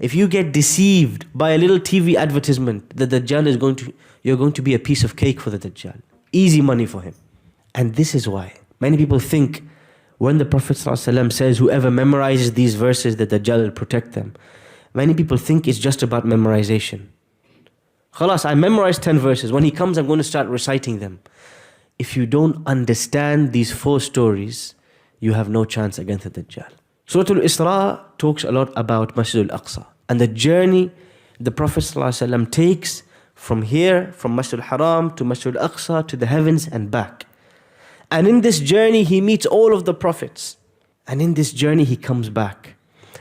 If you get deceived by a little TV advertisement that the Dajjal is you're going to be a piece of cake for the Dajjal. Easy money for him. And this is why many people think when the Prophet ﷺ says whoever memorizes these verses that the Dajjal will protect them, many people think it's just about memorization. Khalas, I memorized 10 verses. When he comes, I'm going to start reciting them. If you don't understand these 4 stories, you have no chance against the Dajjal. Surah Al-Isra talks a lot about Masjid Al-Aqsa and the journey the Prophet ﷺ takes from here, from Masjid Al-Haram to Masjid Al-Aqsa to the heavens and back. And in this journey, he meets all of the prophets. And in this journey, he comes back.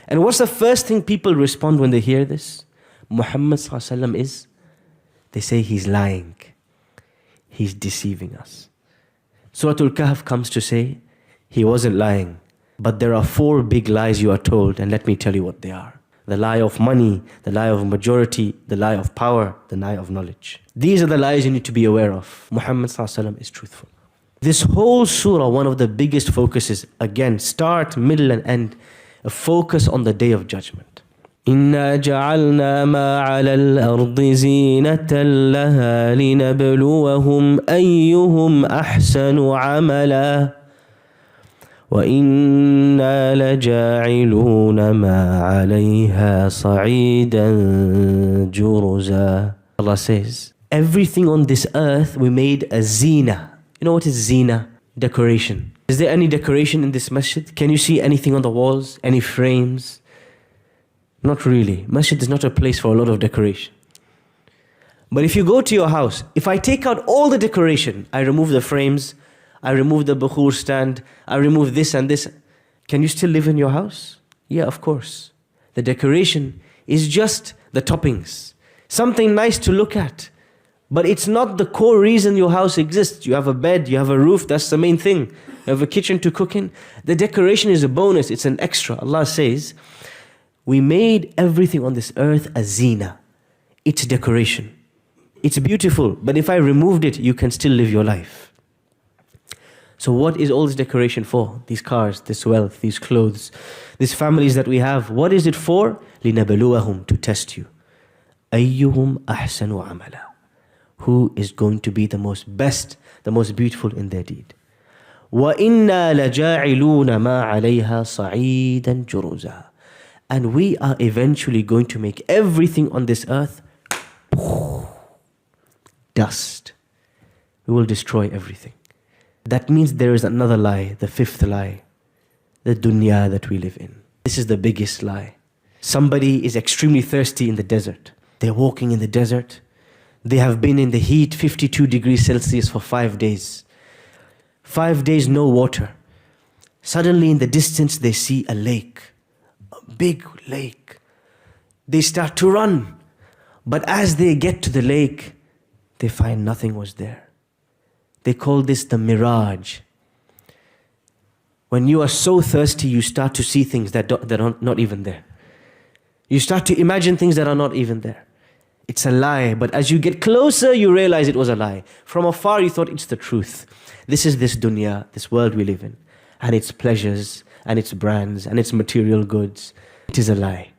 And what's the first thing people respond when they hear this? Muhammad ﷺ is, they say he's lying. He's deceiving us. Surah Al-Kahf comes to say, he wasn't lying. But there are 4 big lies you are told, and let me tell you what they are. The lie of money, the lie of majority, the lie of power, the lie of knowledge. These are the lies you need to be aware of. Muhammad ﷺ is truthful. This whole surah, one of the biggest focuses, again, start, middle and end, a focus on the Day of Judgment. إِنَّا جَعَلْنَا مَا عَلَى الْأَرْضِ زِينَةً لَهَا لِنَبْلُوَهُمْ أَيُّهُمْ أَحْسَنُ عَمَلًا وَإِنَّا لَجَاعِلُونَ مَا عَلَيْهَا صَعِيدًا جُرُزًا. Allah says, everything on this earth we made a zina. You know what is zina? Decoration. Is there any decoration in this masjid? Can you see anything on the walls? Any frames? Not really. Masjid is not a place for a lot of decoration. But if you go to your house, if I take out all the decoration, I remove the frames, I remove the bukhur stand, I remove this and this, can you still live in your house? Yeah, of course. The decoration is just the toppings. Something nice to look at. But it's not the core reason your house exists. You have a bed, you have a roof, that's the main thing. You have a kitchen to cook in. The decoration is a bonus, it's an extra. Allah says, we made everything on this earth a zina. It's decoration. It's beautiful, but if I removed it, you can still live your life. So what is all this decoration for? These cars, this wealth, these clothes, these families that we have. What is it for? لِنَبْلُوَهُمْ, to test you. أَيُّهُمْ أَحْسَنُ عَمَلًا. Who is going to be the most best, the most beautiful in their deed. وَإِنَّا لَجَاعِلُونَ مَا عَلَيْهَا صَعِيدًا جُرُزًا. And we are eventually going to make everything on this earth dust. We will destroy everything. That means there is another lie, the 5th lie, the dunya that we live in. This is the biggest lie. Somebody is extremely thirsty in the desert. They're walking in the desert. They have been in the heat, 52 degrees Celsius for 5 days. 5 days, no water. Suddenly in the distance, they see a lake, a big lake. They start to run. But as they get to the lake, they find nothing was there. They call this the mirage. When you are so thirsty, you start to see things that are not even there. You start to imagine things that are not even there. It's a lie, but as you get closer, you realize it was a lie. From afar, you thought it's the truth. This is this dunya, this world we live in, and its pleasures, and its brands, and its material goods. It is a lie.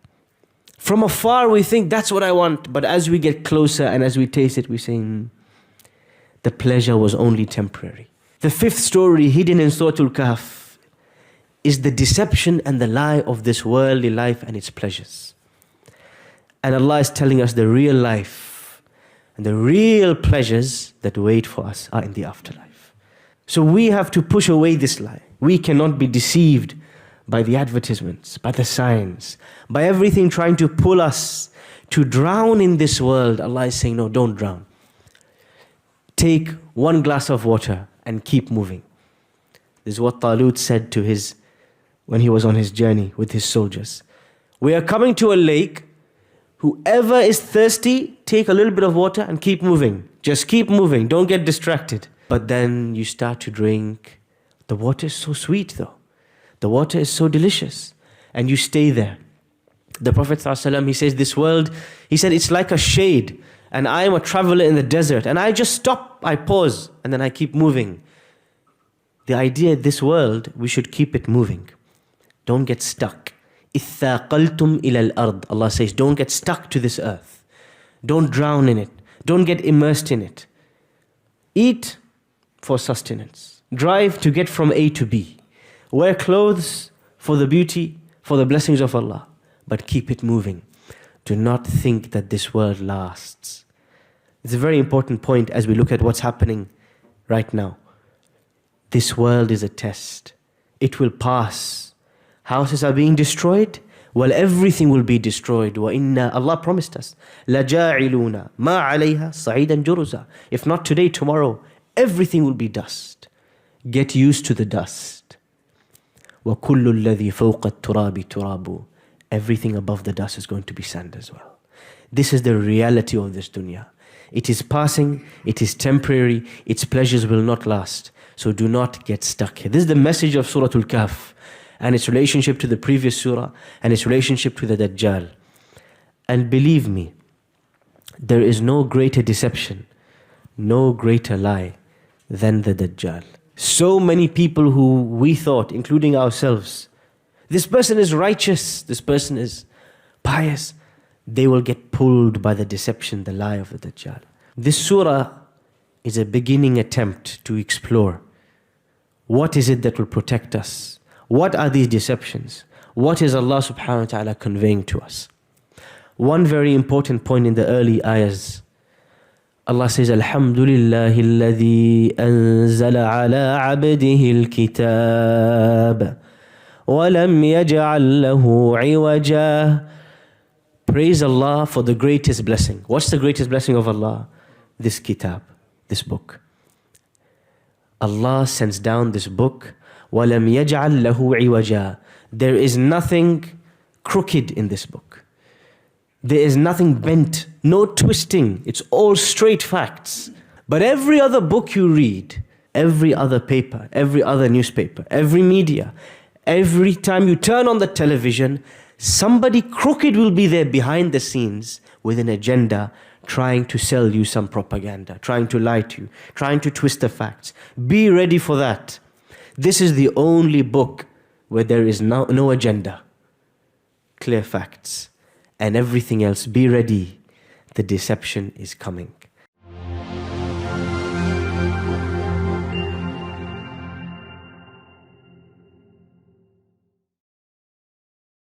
From afar, we think that's what I want, but as we get closer and as we taste it, we say, the pleasure was only temporary. The 5th story hidden in Surah Al-Kahf is the deception and the lie of this worldly life and its pleasures. And Allah is telling us the real life and the real pleasures that wait for us are in the afterlife. So we have to push away this lie. We cannot be deceived by the advertisements, by the signs, by everything trying to pull us to drown in this world. Allah is saying, no, don't drown. Take 1 glass of water and keep moving. This is what Talut said to when he was on his journey with his soldiers. We are coming to a lake. Whoever is thirsty, take a little bit of water and keep moving. Just keep moving, don't get distracted. But then you start to drink. The water is so sweet though. The water is so delicious. And you stay there. The Prophet ﷺ, he says, this world, he said, it's like a shade. And I am a traveler in the desert. And I just stop, I pause, and then I keep moving. The idea, this world, we should keep it moving. Don't get stuck. إِثَّاقَلْتُمْ إِلَى الْأَرْضِ. Allah says, don't get stuck to this earth. Don't drown in it. Don't get immersed in it. Eat for sustenance. Drive to get from A to B. Wear clothes for the beauty, for the blessings of Allah. But keep it moving. Do not think that this world lasts. It's a very important point as we look at what's happening right now. This world is a test. It will pass. Houses are being destroyed. Well, everything will be destroyed. وَإِنَّا, Allah promised us, لَجَاعِلُونَ مَا عَلَيْهَا صَعِيدًا جُرُزًا. If not today, tomorrow, everything will be dust. Get used to the dust. وَكُلُّ الَّذِي فَوْقَ التُّرَابِ تُرَابُ. Everything above the dust is going to be sand as well. This is the reality of this dunya. It is passing, it is temporary, its pleasures will not last. So do not get stuck here. This is the message of Surah Al-Kahf and its relationship to the previous surah and its relationship to the Dajjal. And believe me, there is no greater deception, no greater lie than the Dajjal. So many people who we thought, including ourselves, this person is righteous, this person is pious, they will get pulled by the deception, the lie of the Dajjal. This surah is a beginning attempt to explore what is it that will protect us? What are these deceptions? What is Allah subhanahu wa ta'ala conveying to us? One very important point in the early ayahs, Allah says, Alhamdulillahi alladhi anzala ala abdihi al-kitab وَلَمْ يَجْعَلْ لَهُ عِوَجًا. Praise Allah for the greatest blessing. What's the greatest blessing of Allah? This kitab, this book. Allah sends down this book. وَلَمْ يَجْعَلْ لَهُ عِوَجًا. There is nothing crooked in this book. There is nothing bent, no twisting. It's all straight facts. But every other book you read, every other paper, every other newspaper, every media, every time you turn on the television, somebody crooked will be there behind the scenes with an agenda, trying to sell you some propaganda, trying to lie to you, trying to twist the facts. Be ready for that. This is the only book where there is no agenda, clear facts, and everything else. Be ready. The deception is coming.